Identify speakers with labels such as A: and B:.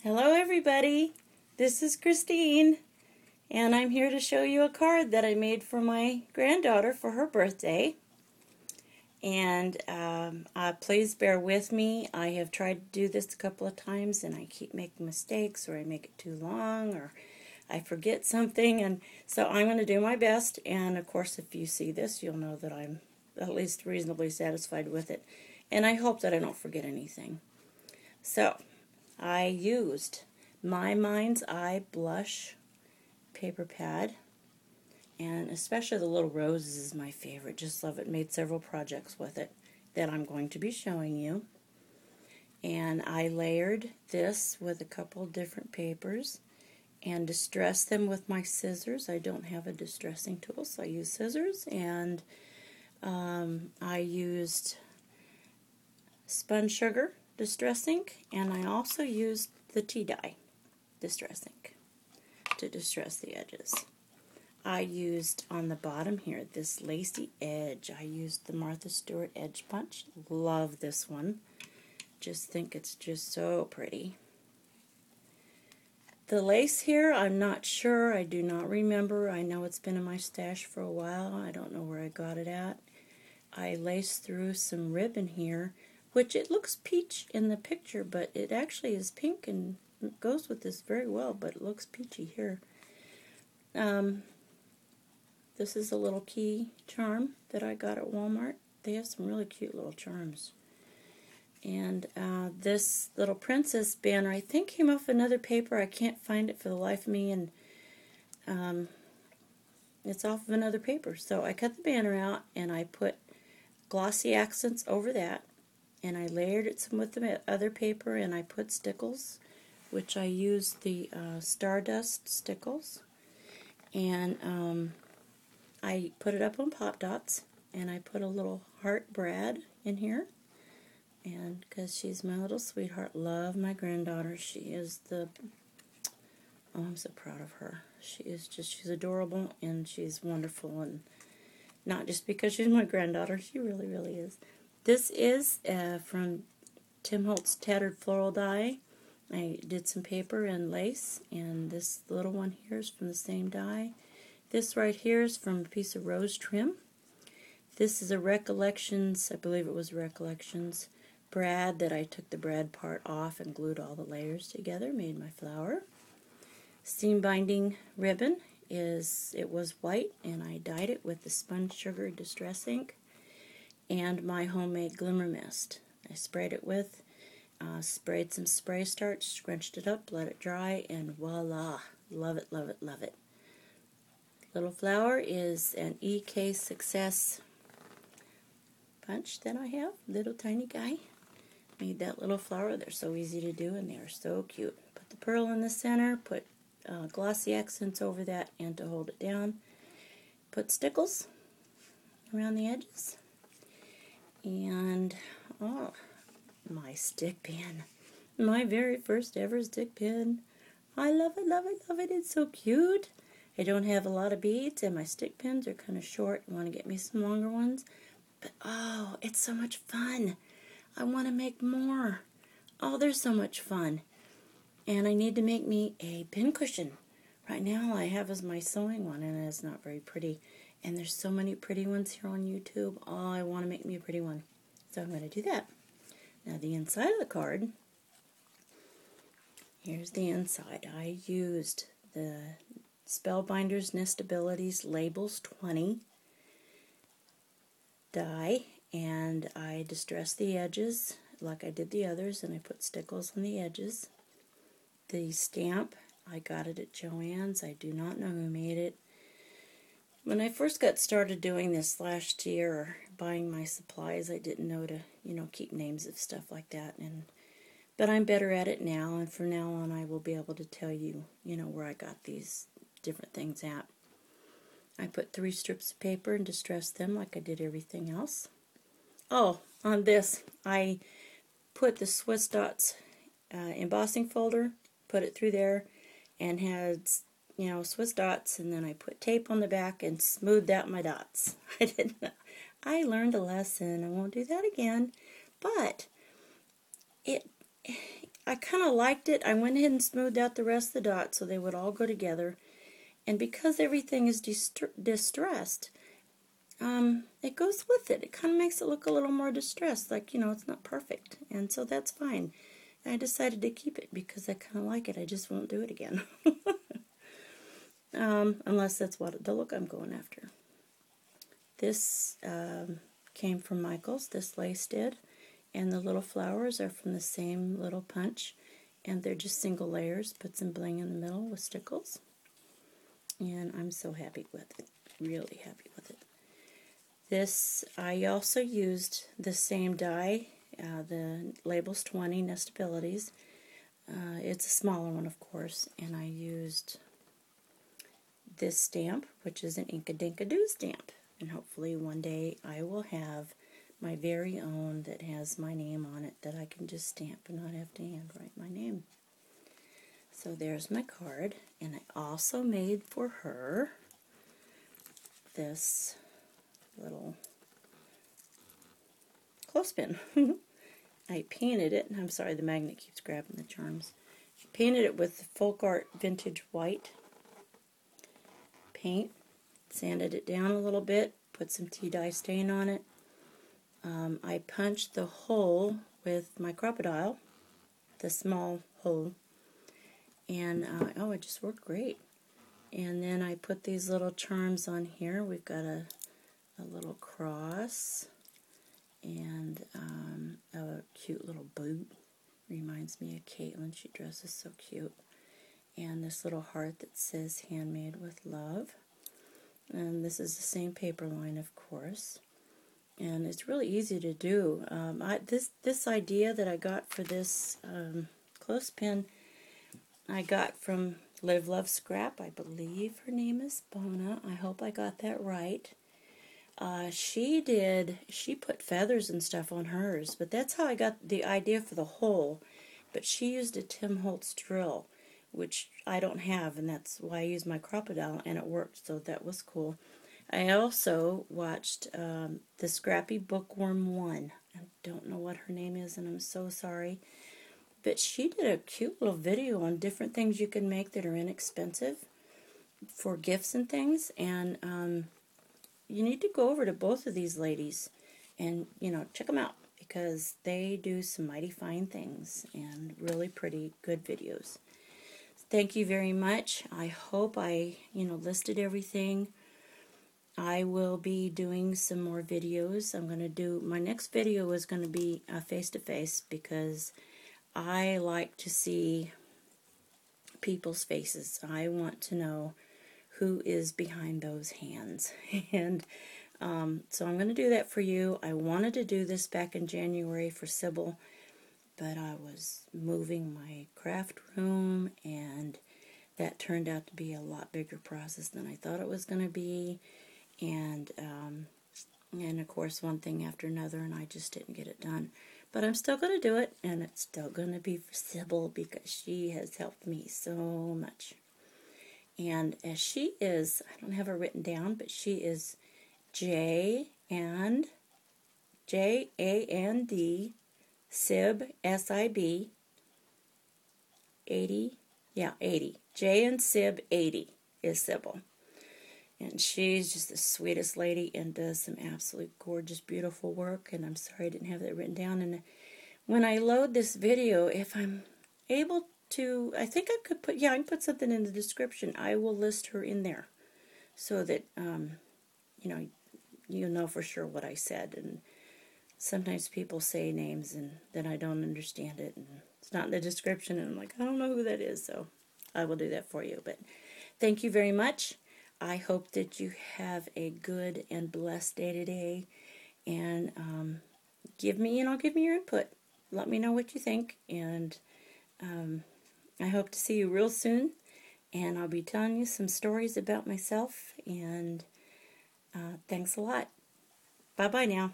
A: Hello everybody, this is Christine, and I'm here to show you a card that I made for my granddaughter for her birthday. And please bear with me. I have tried to do this a couple of times and I keep making mistakes, or I make it too long, or I forget something, and so I'm going to do my best. And of course, if you see this, you'll know that I'm at least reasonably satisfied with it, and I hope that I don't forget anything. So I used My Mind's Eye blush paper pad, and especially the little roses is my favorite. Just love it. Made several projects with it that I'm going to be showing you. And I layered this with a couple different papers and distressed them with my scissors. I don't have a distressing tool, so I use scissors. And I used spun sugar distress ink, and I also used the tea dye distress ink to distress the edges. I used on the bottom here this lacy edge. I used the Martha Stewart Edge Punch. Love this one. Just think it's just so pretty. The lace here, I'm not sure. I do not remember. I know it's been in my stash for a while. I don't know where I got it at. I laced through some ribbon here, which it looks peach in the picture, but it actually is pink and it goes with this very well, but it looks peachy here. This is a little key charm that I got at Walmart. They have some really cute little charms. And this little princess banner, I think, came off another paper. I can't find it for the life of me, and it's off of another paper. So I cut the banner out and I put glossy accents over that, and I layered it some with the other paper, and I put stickles, which I used the Stardust stickles, and I put it up on Pop Dots, and I put a little heart Brad in here, and because she's my little sweetheart. Love my granddaughter. She is oh, I'm so proud of her. She's adorable, and she's wonderful, and not just because she's my granddaughter, she really, really is. This is from Tim Holtz Tattered Floral Die. I did some paper and lace, and this little one here is from the same die. This right here is from a piece of rose trim. This is a Recollections, I believe it was Recollections, brad that I took the brad part off and glued all the layers together, made my flower. Seam binding ribbon it was white, and I dyed it with the spun sugar distress ink and my homemade glimmer mist. I sprayed it with, sprayed some spray starch, scrunched it up, let it dry, and voila! Love it, love it, love it. Little flower is an EK Success punch that I have, little tiny guy. Made that little flower. They're so easy to do, and they are so cute. Put the pearl in the center, put glossy accents over that, and to hold it down, put stickles around the edges. And, oh, my stick pin. My very first ever stick pin. I love it, love it, love it. It's so cute. I don't have a lot of beads, and my stick pins are kind of short. I want to get me some longer ones. But, oh, it's so much fun. I want to make more. Oh, they're so much fun. And I need to make me a pin cushion. Right now, all I have is my sewing one, and it's not very pretty. And there's so many pretty ones here on YouTube. Oh, I want to make me a pretty one. So I'm going to do that. Now, the inside of the card, here's the inside. I used the Spellbinders Nestabilities Labels 20 die, and I distressed the edges like I did the others, and I put stickles on the edges. The stamp, I got it at Joann's. I do not know who made it. When I first got started doing this last year, or buying my supplies, I didn't know to, keep names of stuff like that. But I'm better at it now, and from now on I will be able to tell you, where I got these different things at. I put 3 strips of paper and distressed them like I did everything else. Oh, on this, I put the Swiss Dots embossing folder, put it through there, and had, Swiss Dots, and then I put tape on the back and smoothed out my dots. I learned a lesson. I won't do that again. But I kind of liked it. I went ahead and smoothed out the rest of the dots so they would all go together. And because everything is distressed, it goes with it. It kind of makes it look a little more distressed, like, it's not perfect. And so that's fine. I decided to keep it because I kind of like it. I just won't do it again. Unless that's the look I'm going after. This came from Michael's, this lace did. And the little flowers are from the same little punch. And they're just single layers. Put some bling in the middle with stickles. And I'm so happy with it. Really happy with it. This, I also used the same die, the Labels 20 Nestabilities. It's a smaller one, of course, and I used this stamp, which is an Ink-a-Dink-a-Doo stamp. And hopefully one day I will have my very own that has my name on it that I can just stamp and not have to handwrite my name. So there's my card, and I also made for her this little clothespin. I painted it, and I'm sorry the magnet keeps grabbing the charms. I painted it with Folk Art Vintage White paint, sanded it down a little bit, put some tea dye stain on it. I punched the hole with my crocodile, the small hole, and oh, it just worked great. And then I put these little charms on here. We've got a little cross and a cute little boot. Reminds me of Kaitlyn. She dresses so cute. And this little heart that says handmade with love. And this is the same paper line, of course. And it's really easy to do. This idea that I got for this clothespin, I got from LiveLoveScrap. I believe her name is Bona. I hope I got that right. She put feathers and stuff on hers, but that's how I got the idea for the hole. But she used a Tim Holtz drill, which I don't have, and that's why I used my crocodile, and it worked, so that was cool. I also watched the Scrappy Bookworm 1. I don't know what her name is, and I'm so sorry. But she did a cute little video on different things you can make that are inexpensive for gifts and things, and you need to go over to both of these ladies and, check them out because they do some mighty fine things and really pretty good videos. Thank you very much. I hope I, listed everything. I will be doing some more videos. My next video is going to be face-to-face because I like to see people's faces. I want to know who is behind those hands. And so I'm going to do that for you. I wanted to do this back in January for Sybil, but I was moving my craft room, and that turned out to be a lot bigger process than I thought it was going to be. And of course, one thing after another, and I just didn't get it done. But I'm still going to do it, and it's still going to be for Sybil because she has helped me so much. And as she is, I don't have her written down, but she is J-A-N-D Sib, S-I-B, 80, 80. J and Sib 80 is Sybil. And she's just the sweetest lady and does some absolutely gorgeous, beautiful work. And I'm sorry I didn't have that written down. And when I load this video, if I'm able to, I think I could put, I can put something in the description. I will list her in there so that, you know for sure what I said. And sometimes people say names and then I don't understand it. And it's not in the description. And I'm like, I don't know who that is. So I will do that for you. But thank you very much. I hope that you have a good and blessed day today, and give me your input. Let me know what you think, and I hope to see you real soon, and I'll be telling you some stories about myself, and thanks a lot. Bye-bye now.